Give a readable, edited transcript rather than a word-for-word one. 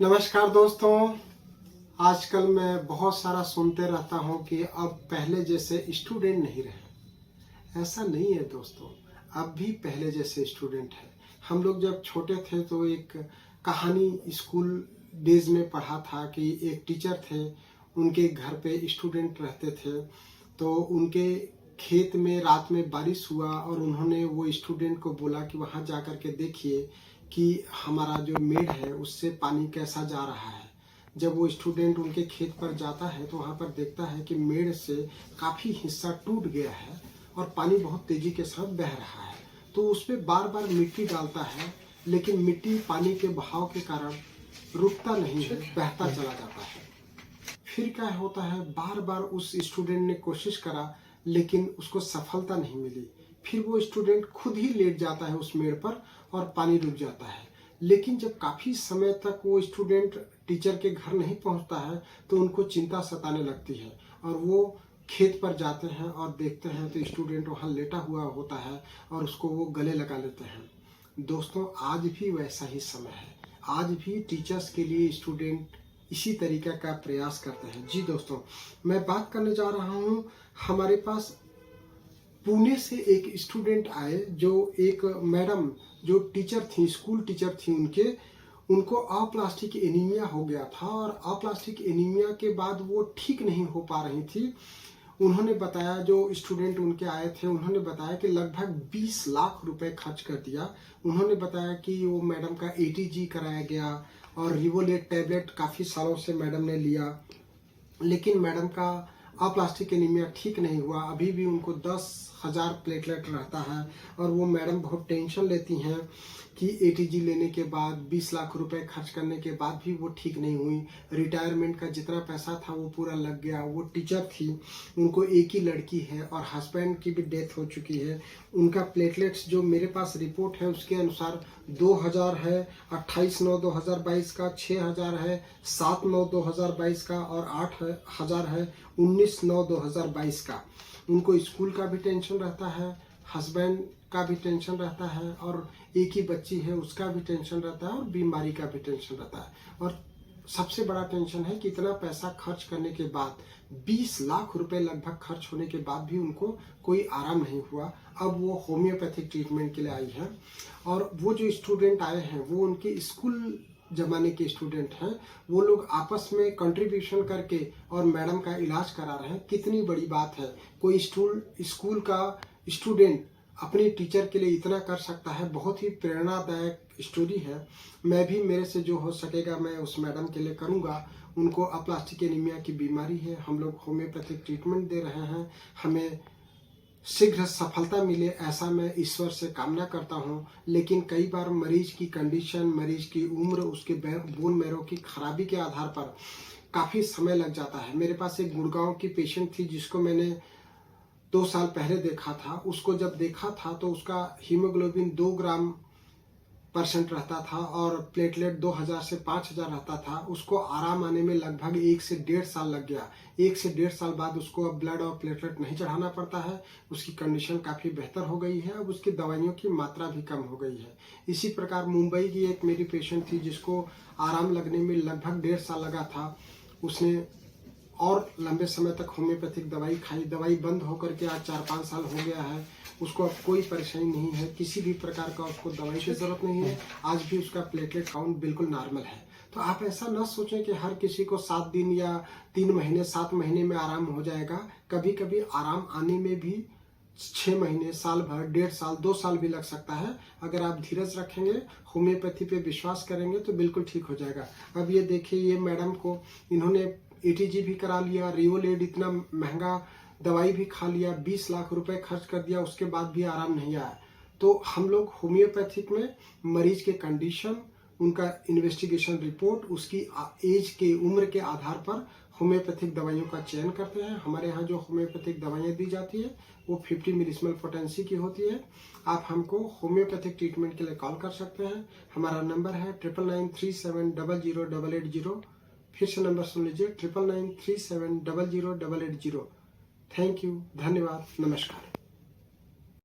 नमस्कार दोस्तों। आजकल मैं बहुत सारा सुनते रहता हूँ कि अब पहले जैसे स्टूडेंट नहीं रहे। ऐसा नहीं है दोस्तों, अब भी पहले जैसे स्टूडेंट है। हम लोग जब छोटे थे तो एक कहानी स्कूल डेज में पढ़ा था कि एक टीचर थे, उनके घर पे स्टूडेंट रहते थे। तो उनके खेत में रात में बारिश हुआ और उन्होंने वो स्टूडेंट को बोला कि वहाँ जा कर के देखिए कि हमारा जो मेड़ है उससे पानी कैसा जा रहा है। जब वो स्टूडेंट उनके खेत पर जाता है तो वहाँ पर देखता है कि मेड़ से काफ़ी हिस्सा टूट गया है और पानी बहुत तेज़ी के साथ बह रहा है। तो उस पर बार बार मिट्टी डालता है, लेकिन मिट्टी पानी के बहाव के कारण रुकता नहीं है, बहता चला जाता है। फिर क्या होता है, बार बार उस स्टूडेंट ने कोशिश करा लेकिन उसको सफलता नहीं मिली। फिर वो स्टूडेंट खुद ही लेट जाता है उस मेड़ पर और पानी रुक जाता है। लेकिन जब काफ़ी समय तक वो स्टूडेंट टीचर के घर नहीं पहुंचता है तो उनको चिंता सताने लगती है और वो खेत पर जाते हैं और देखते हैं तो स्टूडेंट वहाँ लेटा हुआ होता है और उसको वो गले लगा लेते हैं। दोस्तों, आज भी वैसा ही समय है। आज भी टीचर्स के लिए स्टूडेंट इसी तरीके का प्रयास करते हैं। जी दोस्तों, मैं बात करने जा रहा हूँ, हमारे पास पुणे से एक स्टूडेंट आए, जो एक मैडम जो टीचर थी, स्कूल टीचर थी, उनको अप्लास्टिक एनीमिया हो गया था और अप्लास्टिक एनीमिया के बाद वो ठीक नहीं हो पा रही थी। उन्होंने बताया, जो स्टूडेंट उनके आए थे उन्होंने बताया कि लगभग 20 लाख रुपए खर्च कर दिया। उन्होंने बताया कि वो मैडम का एटीजी कराया गया और रिवोलेट टैबलेट काफ़ी सालों से मैडम ने लिया, लेकिन मैडम का अप्लास्टिक एनीमिया ठीक नहीं हुआ। अभी भी उनको 10,000 प्लेटलेट रहता है और वो मैडम बहुत टेंशन लेती हैं कि एटीजी लेने के बाद 20 लाख रुपए खर्च करने के बाद भी वो ठीक नहीं हुई। रिटायरमेंट का जितना पैसा था वो पूरा लग गया। वो टीचर थी, उनको एक ही लड़की है और हस्बैंड की भी डेथ हो चुकी है। उनका प्लेटलेट्स जो मेरे पास रिपोर्ट है उसके अनुसार 2000 है, 28/9/2022 का 6000 है, 7/9/2022 का और 8000 है 19/9/2022 का। उनको स्कूल का भी टेंशन रहता है, हस्बैंड का भी टेंशन रहता है और एक ही बच्ची है उसका भी टेंशन रहता है और बीमारी का भी टेंशन रहता है। और सबसे बड़ा टेंशन है कि इतना पैसा खर्च करने के बाद 20 लाख रुपए लगभग खर्च होने के बाद भी उनको कोई आराम नहीं हुआ। अब वो होम्योपैथिक ट्रीटमेंट के लिए आई है और वो जो स्टूडेंट आए हैं वो उनके स्कूल जमाने के स्टूडेंट हैं। वो लोग आपस में कंट्रीब्यूशन करके और मैडम का इलाज करा रहे हैं। कितनी बड़ी बात है, कोई स्कूल का स्टूडेंट अपनी टीचर के लिए इतना कर सकता है। बहुत ही प्रेरणादायक स्टोरी है। मैं भी मेरे से जो हो सकेगा मैं उस मैडम के लिए करूँगा। उनको अप्लास्टिक एनीमिया की बीमारी है, हम लोग होम्योपैथिक ट्रीटमेंट दे रहे हैं। हमें शीघ्र सफलता मिले ऐसा मैं ईश्वर से कामना करता हूं। लेकिन कई बार मरीज की कंडीशन, मरीज की उम्र, उसके बोन मैरो की खराबी के आधार पर काफ़ी समय लग जाता है। मेरे पास एक गुड़गांव की पेशेंट थी जिसको मैंने 2 साल पहले देखा था। उसको जब देखा था तो उसका हीमोग्लोबिन 2 ग्राम % रहता था और प्लेटलेट 2000 से 5000 रहता था। उसको आराम आने में लगभग 1 से 1.5 साल लग गया। 1 से 1.5 साल बाद उसको अब ब्लड और प्लेटलेट नहीं चढ़ाना पड़ता है। उसकी कंडीशन काफ़ी बेहतर हो गई है। अब उसकी दवाइयों की मात्रा भी कम हो गई है। इसी प्रकार मुंबई की एक मेरी पेशेंट थी जिसको आराम लगने में लगभग 1.5 साल लगा था। उसने और लंबे समय तक होम्योपैथिक दवाई खाई। दवाई बंद होकर के आज 4-5 साल हो गया है। उसको अब कोई परेशानी नहीं है, किसी भी प्रकार का उसको दवाई की जरूरत नहीं है। आज भी उसका प्लेटलेट काउंट बिल्कुल नॉर्मल है। तो आप ऐसा न सोचें कि हर किसी को 7 दिन या 3 महीने 7 महीने में आराम हो जाएगा। कभी कभी आराम आने में भी 6 महीने, साल भर, 1.5 साल, 2 साल भी लग सकता है। अगर आप धीरज रखेंगे, होम्योपैथी पे विश्वास करेंगे तो बिल्कुल ठीक हो जाएगा। अब ये देखिए, ये मैडम को इन्होंने एटीजी भी करा लिया, रिवोलेड इतना महंगा दवाई भी खा लिया, 20 लाख रुपए खर्च कर दिया, उसके बाद भी आराम नहीं आया। तो हम लोग होम्योपैथिक में मरीज के कंडीशन, उनका इन्वेस्टिगेशन रिपोर्ट, उसकी एज के, उम्र के आधार पर होम्योपैथिक दवाइयों का चयन करते हैं। हमारे यहाँ जो होम्योपैथिक दवाइयाँ दी जाती है वो 50 मिलीस्मोल पोटेंसी की होती है। आप हमको होम्योपैथिक ट्रीटमेंट के लिए कॉल कर सकते हैं। हमारा नंबर है 9993700880। फिर से नंबर सुन लीजिए, 9993700880। थैंक यू, धन्यवाद, नमस्कार।